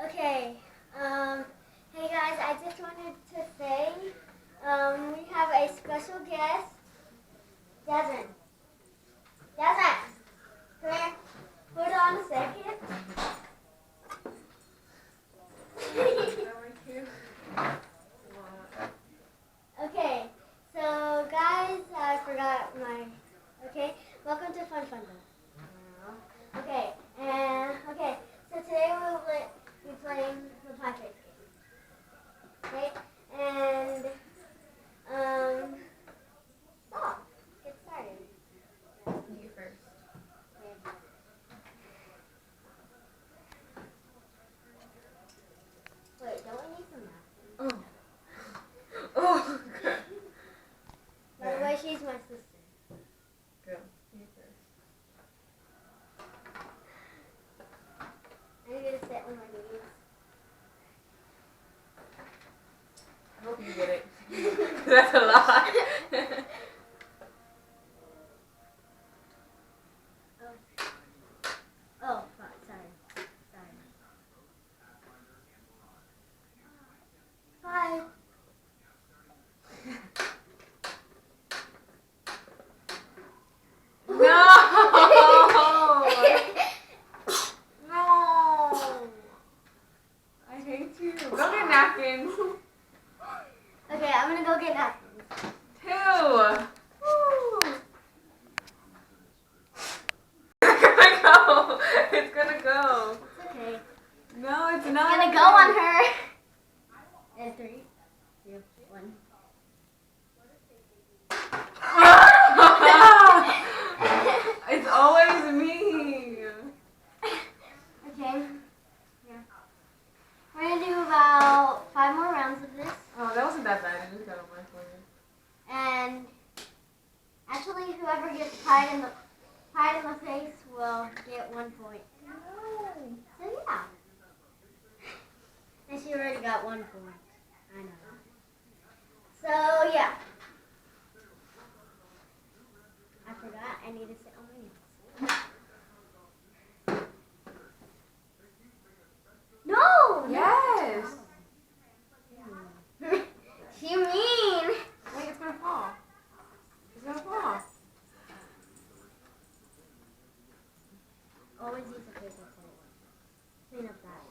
Okay. Hey guys, I just wanted to say we have a special guest, Desmond. Desmond, come here. Hold on a second. Okay. So guys, I forgot my. Okay. Welcome to Fun Fun. Okay. Okay. So today we'll be playing the pie face game. Okay. And stop. Get started. You first. Wait, don't we need some napkins? Oh. By the way, she's my sister. Go. You first. I'm gonna sit on my knees. I hope you get it. That's a lot. Oh, fuck, sorry. Bye. No. No. I hate you. Go get napkins. Okay, I'm gonna go get napkins. 2. Woo. It's gonna go. It's gonna go. It's okay. No, it's It's not. gonna go on her. And 3, 2, 1. It's always me. Okay. Yeah. We're gonna do about 5 more rounds of this. Oh, that wasn't that bad. I just got on my forehead. And actually, whoever gets pied in the face will get 1 point. So yeah. And she already got 1 point. I know. So yeah. I forgot I need to sit on my knees. No! Yes. You mean? Wait, it's gonna fall. It's gonna fall. Always use a paper plate. Clean up that.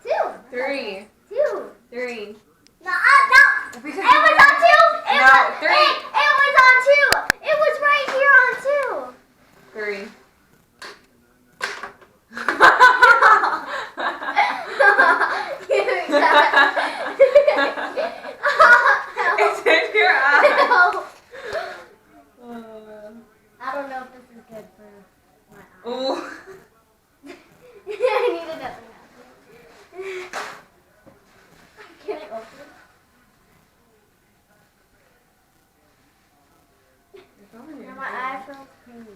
2. 3. 2. 3. No, no. Because It was on 2. No, 3. It was on 2. It was right here on 2. 3. It's in your eye. I don't know if this is good for my eye. Oh. I need another napkin. Can I open it? Now my eye feels pain.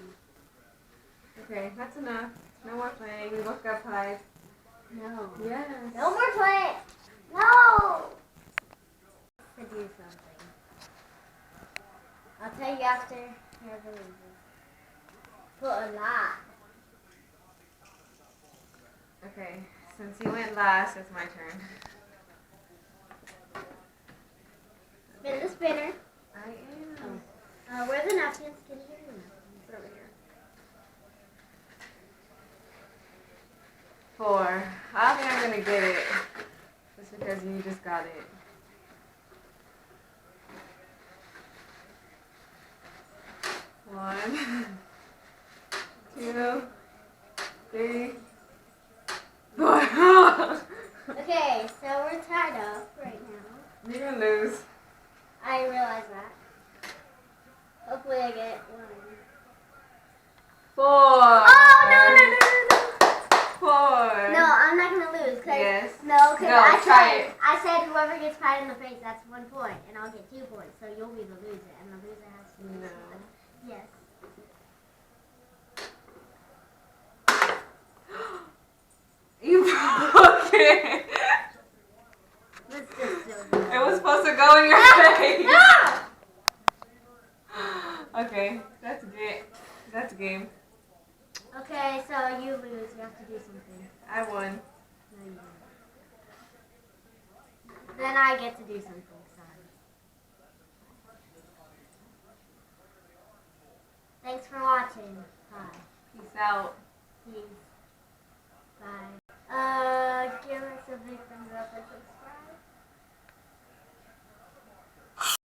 Okay, that's enough. No more playing. We both got pies. No. Yes. No more playing. No. To do something. I'll tell you after whoever loses. Put a lot. Okay, since you went last, it's my turn. Spin the spinner. I am. Where are the napkins? Can you hear the napkins? Over here. 4. I don't think I'm gonna get it. Just because you just got it. 1, 2, 3, 4. Okay, so we're tied up right now. You're gonna lose. I realize that. Hopefully I get 1. 4. Oh, no. 4. No, I'm not going to lose. Yes. No, because No, try it. I said whoever gets pied in the face, that's 1 point. And I'll get 2 points. So you'll be the loser. And the loser has to lose. No. Yes. You broke it. Let's just do it. It was supposed to go in your face. No! Okay, that's good. That's a game. Okay, so you lose. You have to do something. I won. No, you don't. Then I get to do something. Sorry. Thanks for watching. Bye. Peace out. Peace. Bye.